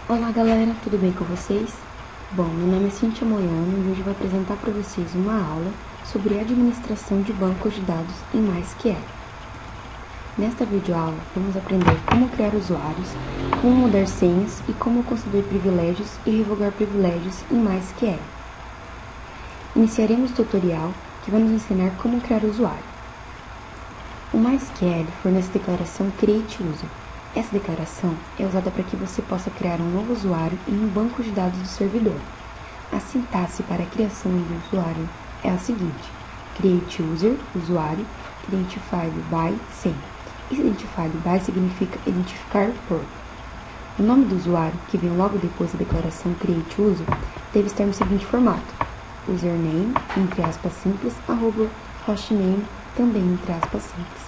Olá galera, tudo bem com vocês? Bom, meu nome é Cíntia Moiano e hoje vou apresentar para vocês uma aula sobre administração de bancos de dados em MySQL. Nesta videoaula, vamos aprender como criar usuários, como mudar senhas e como conceder privilégios e revogar privilégios em MySQL. Iniciaremos o tutorial que vai nos ensinar como criar usuário. O MySQL fornece a declaração createUser. Essa declaração é usada para que você possa criar um novo usuário em um banco de dados do servidor. A sintaxe para a criação de usuário é a seguinte: createUser, usuário, identified by senha. Esse identified by significa identificar por. O nome do usuário, que vem logo depois da declaração createUser, deve estar no seguinte formato: username, entre aspas simples, @hostname, também entre aspas simples.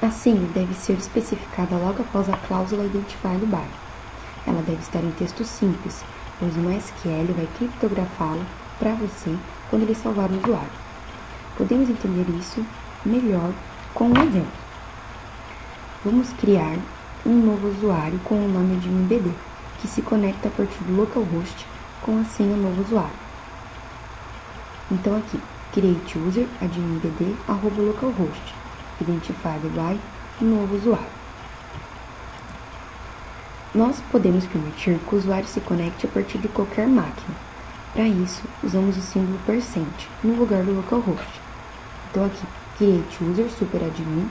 A senha deve ser especificada logo após a cláusula identified by. Ela deve estar em texto simples, pois o MySQL vai criptografá-la para você quando ele salvar o usuário. Podemos entender isso melhor com um exemplo. Vamos criar um novo usuário com o nome de MBD, que se conecta a partir do localhost com a senha novo usuário. Então aqui, createUser adminbd @localhost, identified by novo usuário. Nós podemos permitir que o usuário se conecte a partir de qualquer máquina. Para isso, usamos o símbolo % no lugar do localhost. Então aqui, createUser superadmin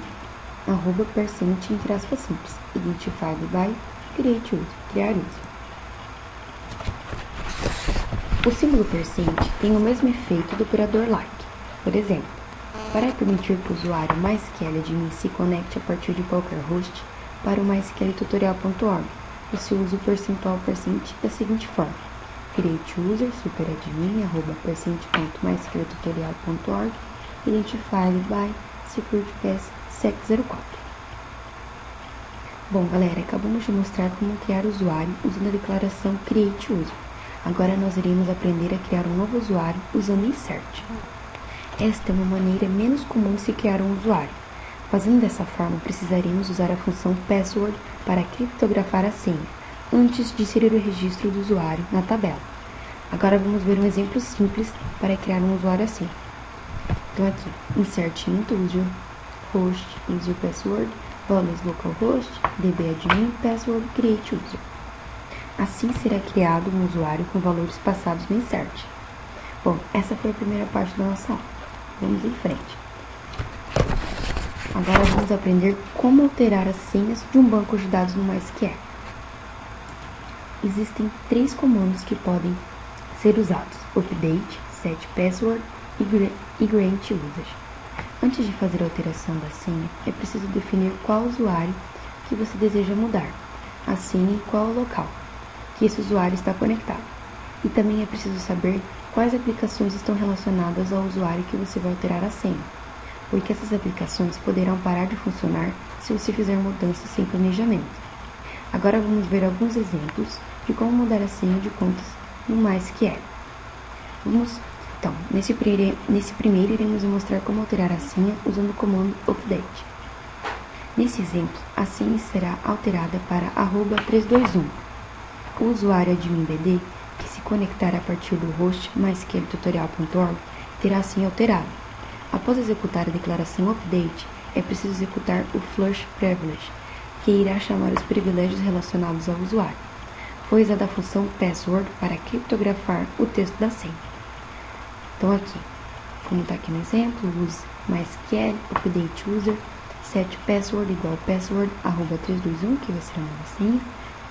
%, entre aspas simples, identified by createUser, criar user. O símbolo % tem o mesmo efeito do operador like. Por exemplo, para permitir que o usuário MySQL admin se conecte a partir de qualquer host, para o mysqltutorial.org, você usa o %% da seguinte forma: createUser superadmin %.mysqltutorial.org, identified by secretpass sec04. Bom, galera, acabamos de mostrar como criar usuário usando a declaração createUser. Agora nós iremos aprender a criar um novo usuário usando insert. Esta é uma maneira menos comum de se criar um usuário. Fazendo dessa forma, precisaremos usar a função password para criptografar a senha, antes de inserir o registro do usuário na tabela. Agora vamos ver um exemplo simples para criar um usuário assim. Então aqui, insert int user host user password values localhost dbadmin password create user. Assim será criado um usuário com valores passados no insert. Bom, essa foi a primeira parte da nossa aula. Vamos em frente. Agora vamos aprender como alterar as senhas de um banco de dados no MySQL. Existem 3 comandos que podem ser usados: update, setPassword e grantUsage. Antes de fazer a alteração da senha, é preciso definir qual usuário que você deseja mudar, a senha e qual o local que esse usuário está conectado. E também é preciso saber quais aplicações estão relacionadas ao usuário que você vai alterar a senha, porque essas aplicações poderão parar de funcionar se você fizer mudanças sem planejamento. Agora vamos ver alguns exemplos de como mudar a senha de contas no MySQL. Nesse primeiro iremos mostrar como alterar a senha usando o comando update. Nesse exemplo, a senha será alterada para @321. O usuário adminbd que se conectar a partir do host mysqltutorial.org terá a senha alterada. Após executar a declaração update, é preciso executar o flush privilege, que irá chamar os privilégios relacionados ao usuário. Foi usada a função password para criptografar o texto da senha. Então aqui, como está aqui no exemplo, use MySQL update user setPassword igual password @321, que vai ser a nova senha,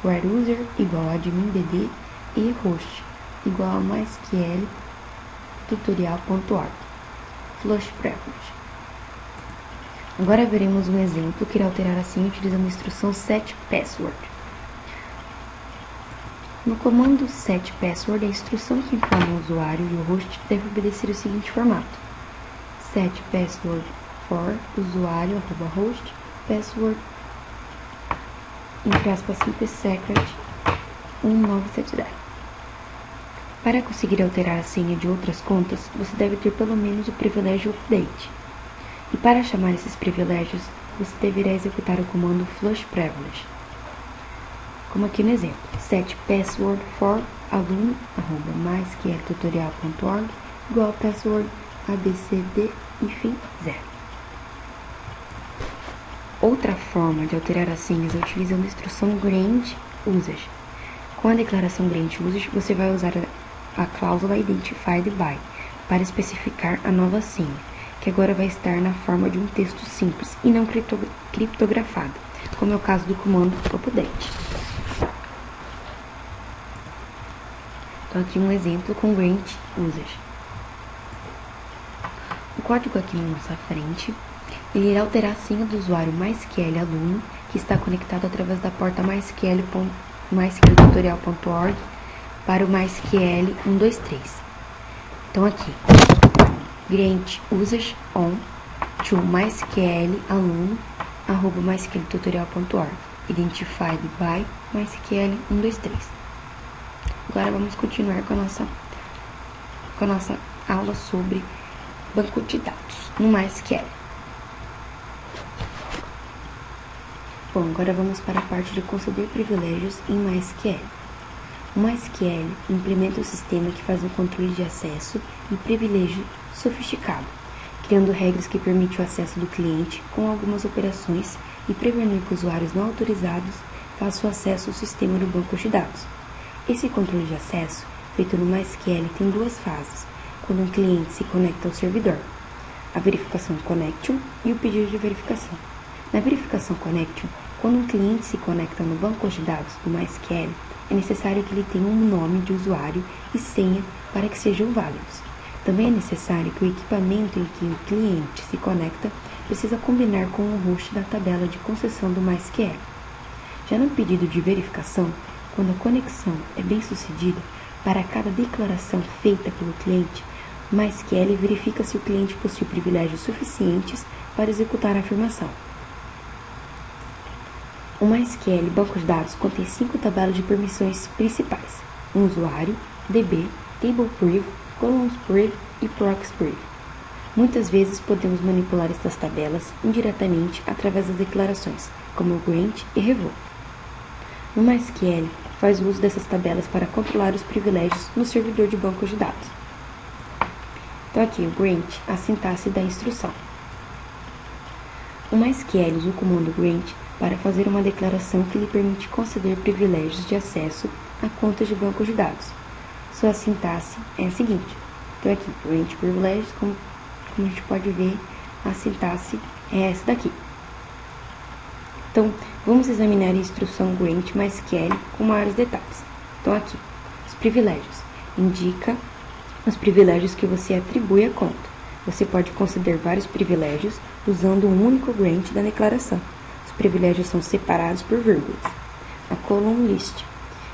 where user igual adminbd e host igual a mysqltutorial.org. Flush privilege. Agora veremos um exemplo que irá alterar a senha utilizando a instrução setPassword. No comando setPassword, a instrução que informa o usuário e o host deve obedecer o seguinte formato: setPassword for usuário @host password entre aspas simples secret 1970. Para conseguir alterar a senha de outras contas, você deve ter pelo menos o privilégio update. E para chamar esses privilégios, você deverá executar o comando flush privilege. como aqui no exemplo, set password for aluno@mysqltutorial.org igual password abcd, enfim, 0. Outra forma de alterar as senhas é utilizando a instrução grant usage. Com a declaração grant usage, você vai usar a cláusula identified by para especificar a nova senha, que agora vai estar na forma de um texto simples e não criptografado, como é o caso do comando update. Então aqui um exemplo com grant usage. O código aqui na nossa frente, ele irá alterar a senha do usuário MySQL aluno, que está conectado através da porta mysqltutorial.org para o MySQL 123. Então aqui, grant usage on to MySQL aluno@mysqltutorial.org identified by MySQL 123. Agora vamos continuar com a nossa aula sobre banco de dados no MySQL. Bom, agora vamos para a parte de conceder privilégios em MySQL. O MySQL implementa um sistema que faz um controle de acesso e privilégio sofisticado, criando regras que permitem o acesso do cliente com algumas operações e prevenir que usuários não autorizados façam acesso ao sistema do banco de dados. Esse controle de acesso, feito no MySQL, tem duas fases, quando um cliente se conecta ao servidor, a verificação connection e o pedido de verificação. Na verificação connection, quando um cliente se conecta no banco de dados do MySQL, é necessário que ele tenha um nome de usuário e senha para que sejam válidos. Também é necessário que o equipamento em que o cliente se conecta precisa combinar com o host da tabela de concessão do MySQL. Já no pedido de verificação, quando a conexão é bem sucedida, para cada declaração feita pelo cliente, o MySQL verifica se o cliente possui privilégios suficientes para executar a afirmação. O MySQL banco de dados contém 5 tabelas de permissões principais: um usuário, DB, table priv, columns priv e proxy priv. Muitas vezes podemos manipular estas tabelas indiretamente através das declarações, como grant e revoke. No MySQL, faz uso dessas tabelas para controlar os privilégios no servidor de banco de dados. Então aqui o grant, a sintaxe da instrução. O MySQL usa o comando grant para fazer uma declaração que lhe permite conceder privilégios de acesso a contas de banco de dados. Sua sintaxe é a seguinte. Então aqui, grant privileges, como a gente pode ver, a sintaxe é essa daqui. Então, vamos examinar a instrução grant MySQL com maiores detalhes. Então aqui, os privilégios. Indica os privilégios que você atribui à conta. Você pode conceder vários privilégios usando um único grant da declaração. Os privilégios são separados por vírgulas. A column list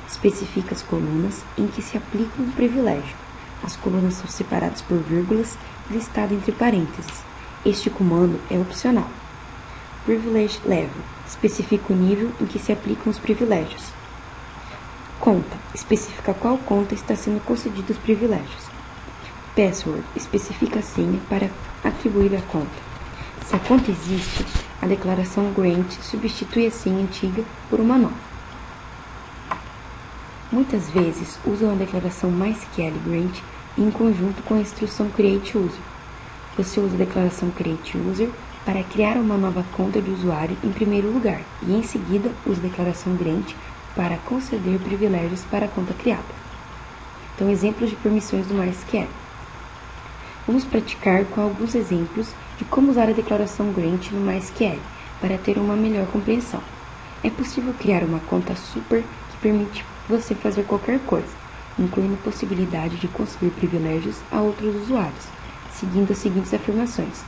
especifica as colunas em que se aplica um privilégio. As colunas são separadas por vírgulas e listadas entre parênteses. Este comando é opcional. Privilege level especifica o nível em que se aplicam os privilégios. Conta especifica qual conta está sendo concedido os privilégios. Password especifica a senha para atribuir a conta. Se a conta existe, a declaração grant substitui a senha antiga por uma nova. Muitas vezes usam a declaração MySQL grant em conjunto com a instrução create user. Você usa a declaração create user para criar uma nova conta de usuário em primeiro lugar e em seguida usa a declaração grant para conceder privilégios para a conta criada. Então, exemplos de permissões do MySQL. Vamos praticar com alguns exemplos de como usar a declaração grant no MySQL para ter uma melhor compreensão. É possível criar uma conta super que permite você fazer qualquer coisa, incluindo a possibilidade de conceder privilégios a outros usuários, seguindo as seguintes afirmações: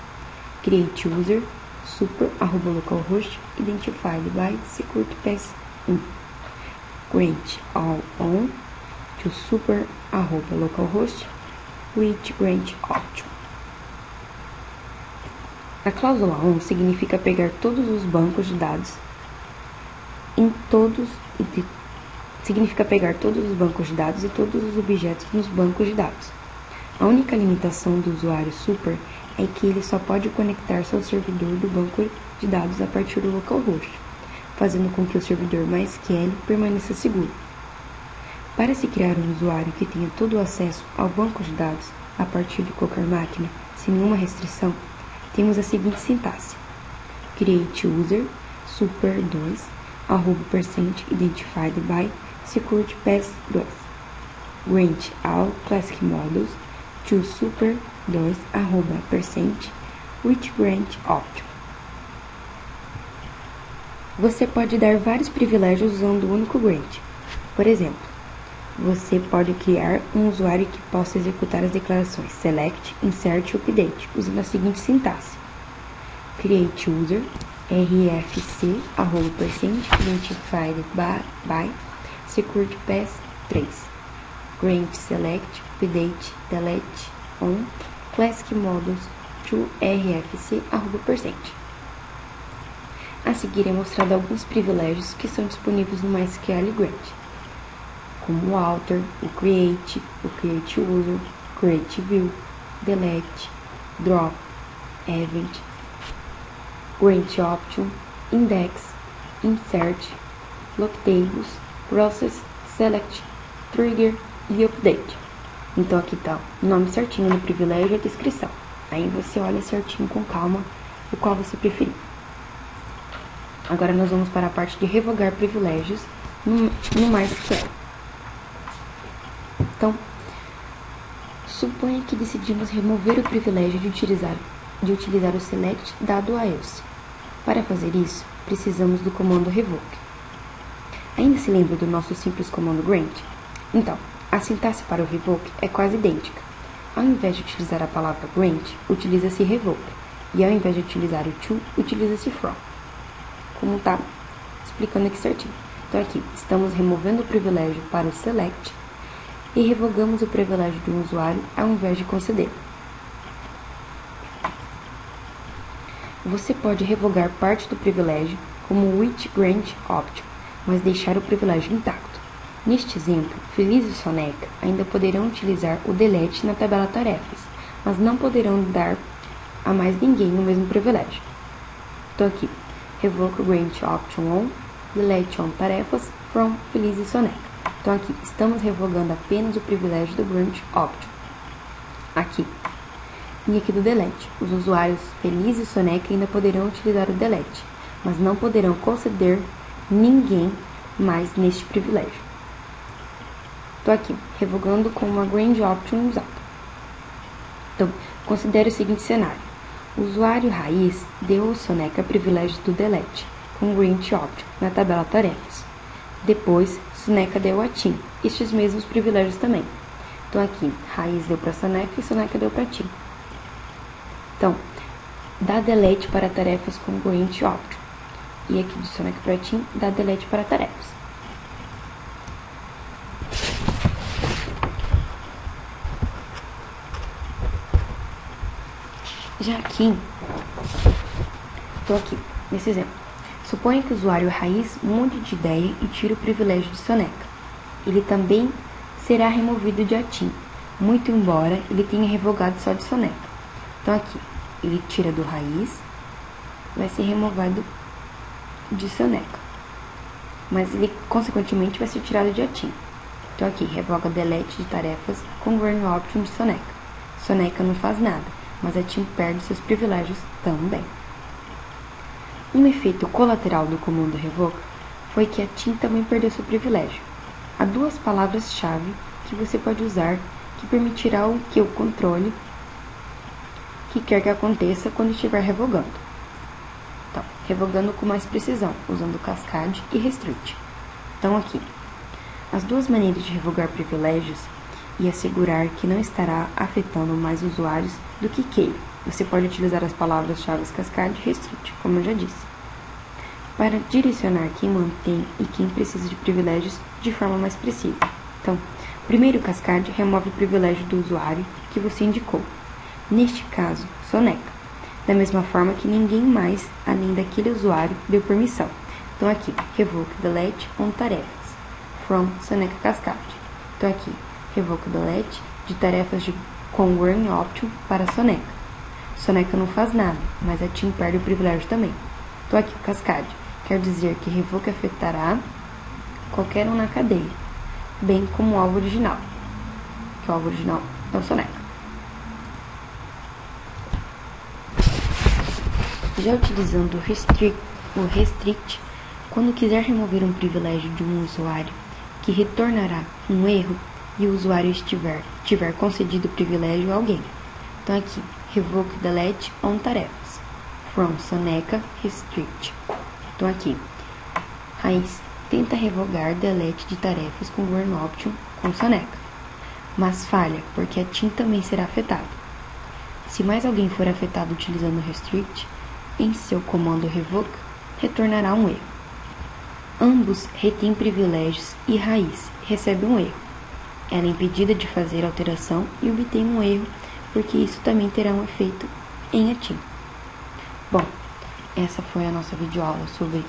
create user super @localhost identified by security pass 1, grant all on to super @localhost with grant option. A cláusula on significa pegar todos os bancos de dados significa pegar todos os bancos de dados e todos os objetos nos bancos de dados. A única limitação do usuário super é que ele só pode conectar-se ao servidor do banco de dados a partir do localhost. fazendo com que o servidor MySQL permaneça seguro. Para se criar um usuário que tenha todo o acesso ao banco de dados a partir de qualquer máquina, sem nenhuma restrição, temos a seguinte sintaxe: create user super 2 %identified by security pass 2 grant all classic models to super 2 %, which grant option. Você pode dar vários privilégios usando o único grant. Por exemplo, você pode criar um usuário que possa executar as declarações select, insert e update, usando a seguinte sintaxe: create user rfc @% identified by security pass 3 grant select, update, delete on classic models to rfc %. A seguir é mostrado alguns privilégios que são disponíveis no MySQL Grant, como o author, o create user, create view, delete, drop, event, grant option, index, insert, lock tables, process, select, trigger e update. Então aqui está o nome certinho do privilégio e a descrição. Aí você olha certinho com calma o qual você preferir. Agora nós vamos para a parte de revogar privilégios no MySQL. Então, suponha que decidimos remover o privilégio de utilizar o select dado a else. Para fazer isso, precisamos do comando revoke. Ainda se lembra do nosso simples comando grant? Então, a sintaxe para o revoke é quase idêntica. Ao invés de utilizar a palavra grant, utiliza-se revoke, e ao invés de utilizar o to, utiliza-se from. Como está explicando aqui certinho. Então aqui, estamos removendo o privilégio para o select e revogamos o privilégio de um usuário ao invés de conceder. Você pode revogar parte do privilégio como with grant option, mas deixar o privilégio intacto. Neste exemplo, Feliz e Soneca ainda poderão utilizar o delete na tabela tarefas, mas não poderão dar a mais ninguém o mesmo privilégio. Então aqui, revoke grant option on, delete on tarefas from Feliz e Soneca. Então aqui, estamos revogando apenas o privilégio do grant option. Aqui. E aqui do delete. Os usuários Feliz e Soneca ainda poderão utilizar o delete, mas não poderão conceder ninguém mais neste privilégio. Estou aqui, revogando com uma grant option usada. Então, considere o seguinte cenário. O usuário raiz deu ao Soneca privilégios do delete, com grant option, na tabela tarefas. Depois, Soneca deu a Tim, estes mesmos privilégios também. Então aqui, raiz deu para Soneca e Soneca deu para Tim. Então, dá delete para tarefas com grant option. E aqui de Soneca para Tim, dá delete para tarefas. Já aqui, estou aqui, nesse exemplo. Suponha que o usuário raiz mude de ideia e tire o privilégio de Soneca. Ele também será removido de Atim, muito embora ele tenha revogado só de Soneca. Então aqui, ele tira do raiz, vai ser removado de Soneca. Mas ele, consequentemente, vai ser tirado de Atim. Então aqui, revoga delete de tarefas com grant option de Soneca. Soneca não faz nada, mas a Tim perde seus privilégios também. Um efeito colateral do comando revoke foi que a Tim também perdeu seu privilégio. Há duas palavras-chave que você pode usar que permitirá que o controle que quer que aconteça quando estiver revogando. Então, revogando com mais precisão, usando cascade e restrict. Então aqui, as duas maneiras de revogar privilégios e assegurar que não estará afetando mais usuários do que queira. Você pode utilizar as palavras-chave cascade e restrict, como eu já disse, para direcionar quem mantém e quem precisa de privilégios de forma mais precisa. Então, primeiro cascade remove o privilégio do usuário que você indicou. Neste caso, Soneca. Da mesma forma que ninguém mais, além daquele usuário, deu permissão. Então aqui, revoke delete on tarefas, from Soneca cascade. Então aqui, revoke delete de tarefas com grant option para Soneca. Soneca não faz nada, mas a Tim perde o privilégio também. Então aqui, cascade, quer dizer que revoke afetará qualquer um na cadeia, bem como o alvo original, que o alvo original é o soneca. Já utilizando o restrict, quando quiser remover um privilégio de um usuário que retornará um erro e o usuário tiver concedido o privilégio a alguém. Então aqui, revoke delete on tarefas, from soneca restrict. Então aqui, raiz tenta revogar delete de tarefas com burn option com soneca, mas falha porque a team também será afetada. Se mais alguém for afetado utilizando restrict, em seu comando revoke, retornará um erro. Ambos retêm privilégios e raiz recebe um erro. Ela é impedida de fazer alteração e obtém um erro, porque isso também terá um efeito em a team. Bom, essa foi a nossa videoaula sobre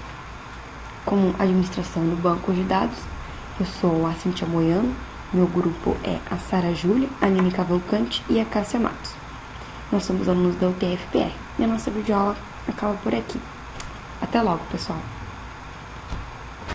como administração no banco de dados. Eu sou a Cíntia Moiano, meu grupo é a Sara Júlia, a Aline Cavalcante e a Cássia Matos. Nós somos alunos da UTFPR e a nossa videoaula acaba por aqui. Até logo, pessoal!